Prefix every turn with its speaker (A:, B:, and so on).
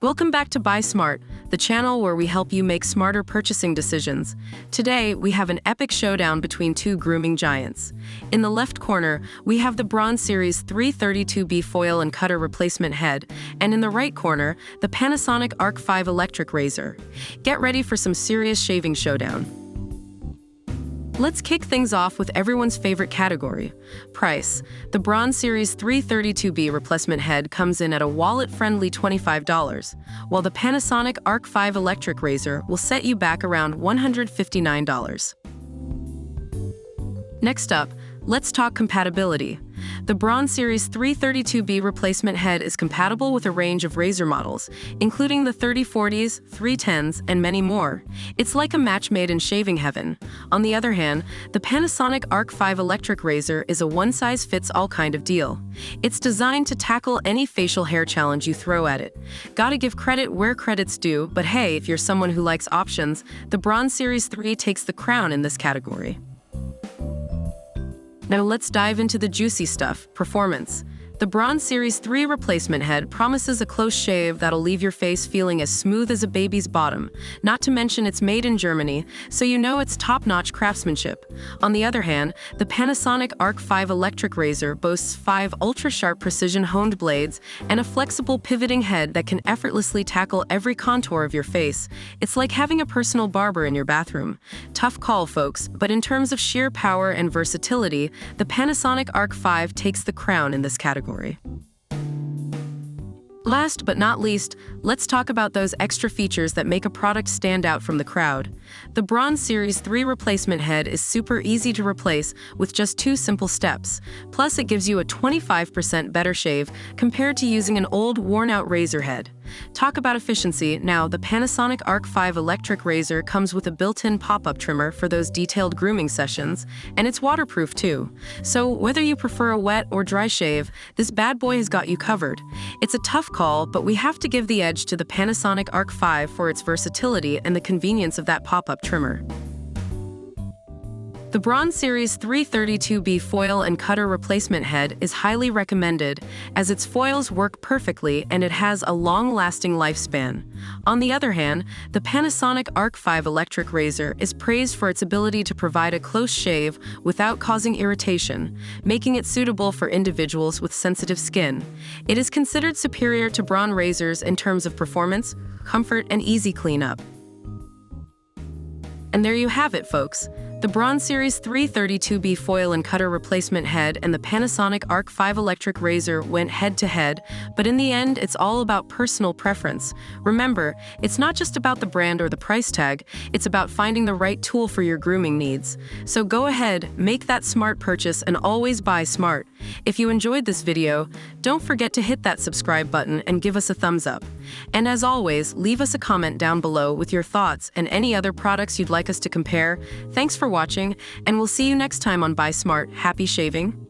A: Welcome back to Buy Smart, the channel where we help you make smarter purchasing decisions. Today, we have an epic showdown between two grooming giants. In the left corner, we have the Braun Series 332B foil and cutter replacement head, and in the right corner, the Panasonic ARC5 electric razor. Get ready for some serious shaving showdown. Let's kick things off with everyone's favorite category, price. The Braun Series 332B replacement head comes in at a wallet-friendly $25, while the Panasonic ARC5 electric razor will set you back around $159. Next up, let's talk compatibility. The Braun Series 332B replacement head is compatible with a range of razor models, including the 3040s, 310s, and many more. It's like a match made in shaving heaven. On the other hand, the Panasonic ARC5 electric razor is a one-size-fits-all kind of deal. It's designed to tackle any facial hair challenge you throw at it. Gotta give credit where credit's due, but hey, if you're someone who likes options, the Braun Series 3 takes the crown in this category. Now let's dive into the juicy stuff, performance. The Braun Series 3 replacement head promises a close shave that'll leave your face feeling as smooth as a baby's bottom, not to mention it's made in Germany, so you know it's top-notch craftsmanship. On the other hand, the Panasonic ARC5 electric razor boasts 5 ultra-sharp precision-honed blades and a flexible pivoting head that can effortlessly tackle every contour of your face. It's like having a personal barber in your bathroom. Tough call, folks, but in terms of sheer power and versatility, the Panasonic ARC5 takes the crown in this category. Last but not least, let's talk about those extra features that make a product stand out from the crowd. The Braun Series 3 replacement head is super easy to replace with just 2 simple steps. Plus, it gives you a 25% better shave compared to using an old, worn-out razor head. Talk about efficiency. Now, the Panasonic ARC5 electric razor comes with a built-in pop-up trimmer for those detailed grooming sessions, and it's waterproof too. So whether you prefer a wet or dry shave, this bad boy has got you covered. It's a tough call, but we have to give the edge to the Panasonic ARC5 for its versatility and the convenience of that pop-up trimmer. The Braun Series 332B foil and cutter replacement head is highly recommended as its foils work perfectly and it has a long-lasting lifespan. On the other hand, the Panasonic ARC5 electric razor is praised for its ability to provide a close shave without causing irritation, making it suitable for individuals with sensitive skin. It is considered superior to Braun razors in terms of performance, comfort, and easy cleanup. And there you have it, folks. The Braun Series 332B foil and cutter replacement head and the Panasonic ARC5 electric razor went head-to-head, but in the end, it's all about personal preference. Remember, it's not just about the brand or the price tag, it's about finding the right tool for your grooming needs. So go ahead, make that smart purchase, and always buy smart. If you enjoyed this video, don't forget to hit that subscribe button and give us a thumbs up. And as always, leave us a comment down below with your thoughts and any other products you'd like us to compare. Thanks for watching, and we'll see you next time on Buy Smart. Happy shaving!